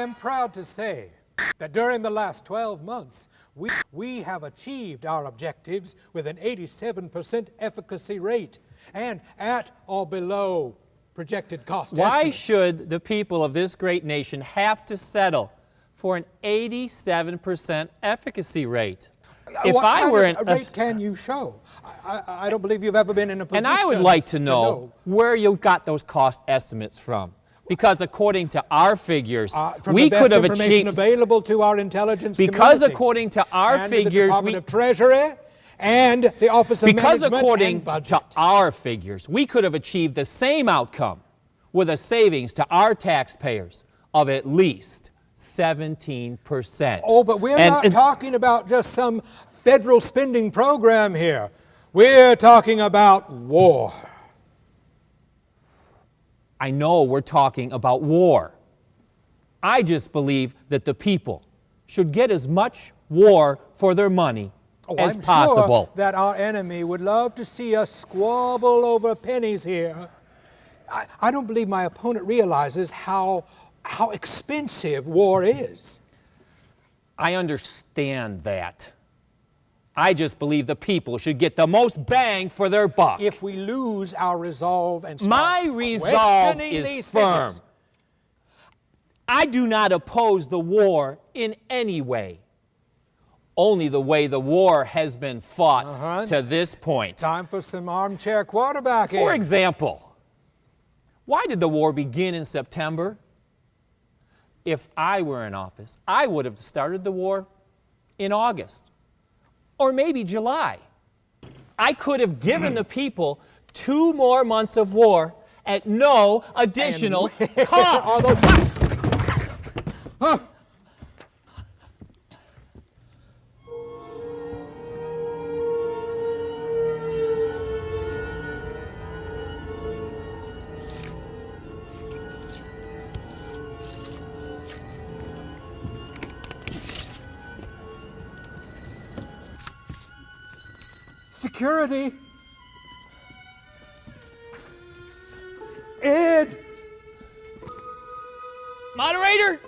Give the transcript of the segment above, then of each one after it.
am proud to say that during the last 12 months, we have achieved our objectives with an 87% efficacy rate and at or below projected cost estimates. Why should the people of this great nation have to settle for an 87% efficacy rate? If what I kind were of rate can you show? I don't believe you've ever been in a position. And I would like to know where you got those cost estimates from. Because according to our figures, we could have achieved available to our intelligence because community, according to our and figures, the Department of Treasury and the Office of because Management according and Budget. to our figures, we could have achieved the same outcome with a savings to our taxpayers of at least 17%. Oh, but we're not talking about just some federal spending program here. We're talking about war. I know we're talking about war. I just believe that the people should get as much war for their money as possible. Sure that our enemy would love to see us squabble over pennies here. I don't believe my opponent realizes how expensive war is. I understand that. I just believe the people should get the most bang for their buck. If we lose our resolve and start my resolve is these firm. figures. I do not oppose the war in any way. Only the way the war has been fought to this point. Time for some armchair quarterbacking. For example, why did the war begin in September? If I were in office, I would have started the war in August. Or maybe July. I could have given the people 2 more months of war at no additional cost. Security. Ed. Moderator?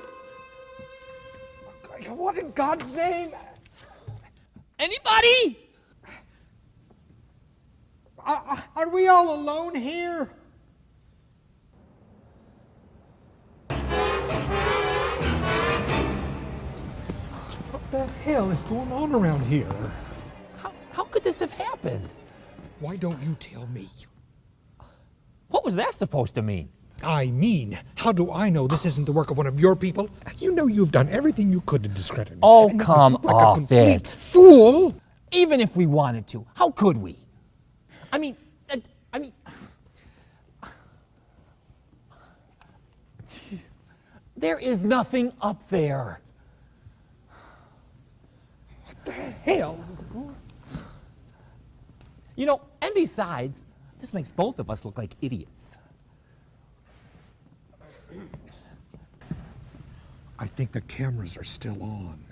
What in God's name? Anybody? Are we all alone here? What the hell is going on around here? How could this have happened? Why don't you tell me? What was that supposed to mean? I mean, how do I know this isn't the work of one of your people? You know you've done everything you could to discredit me. Oh, and come like off a complete it. Fool! Even if we wanted to, how could we? I mean, there is nothing up there. What the hell? You know, and besides, this makes both of us look like idiots. I think the cameras are still on.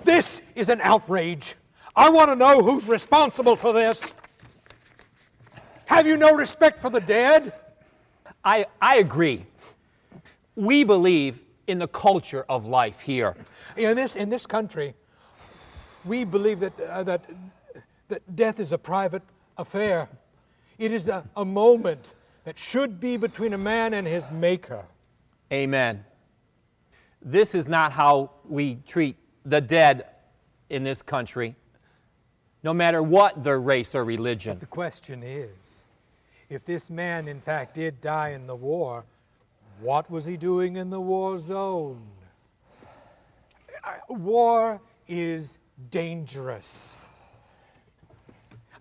This is an outrage. I want to know who's responsible for this. Have you no respect for the dead? I agree. We believe in the culture of life here. In this country, we believe that death is a private affair. It is a moment that should be between a man and his maker. Amen. This is not how we treat the dead in this country, no matter what their race or religion. But the question is, if this man in fact did die in the war, what was he doing in the war zone? War is dangerous.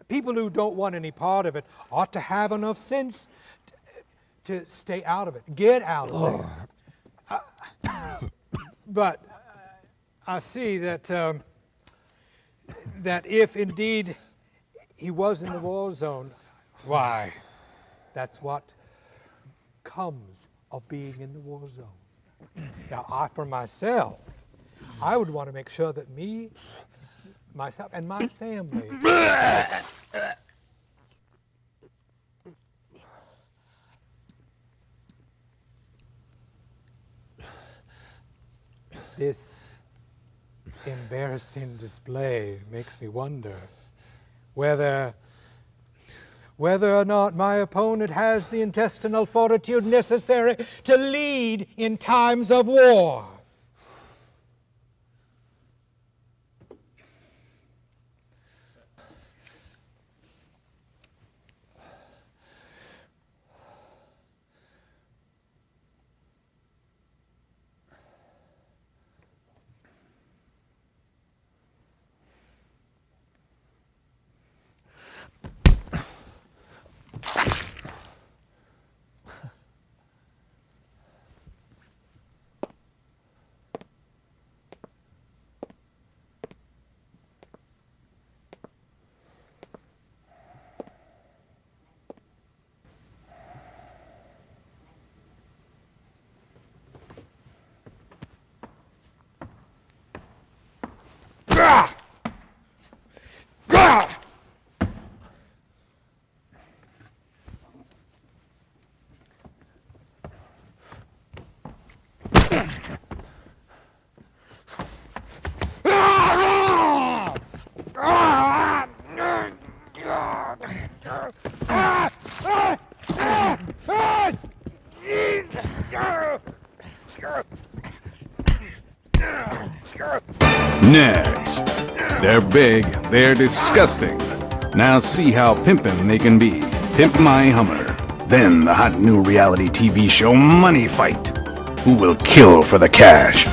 People who don't want any part of it ought to have enough sense to stay out of it, get out of it. But I see that that if indeed he was in the war zone, why, that's what comes of being in the war zone. Now, I, for myself, I would want to make sure that me, myself, and my family this embarrassing display makes me wonder whether or not my opponent has the intestinal fortitude necessary to lead in times of war. Next. They're big, they're disgusting. Now see how pimpin' they can be. Pimp My Hummer. Then the hot new reality TV show Money Fight. Who will kill for the cash?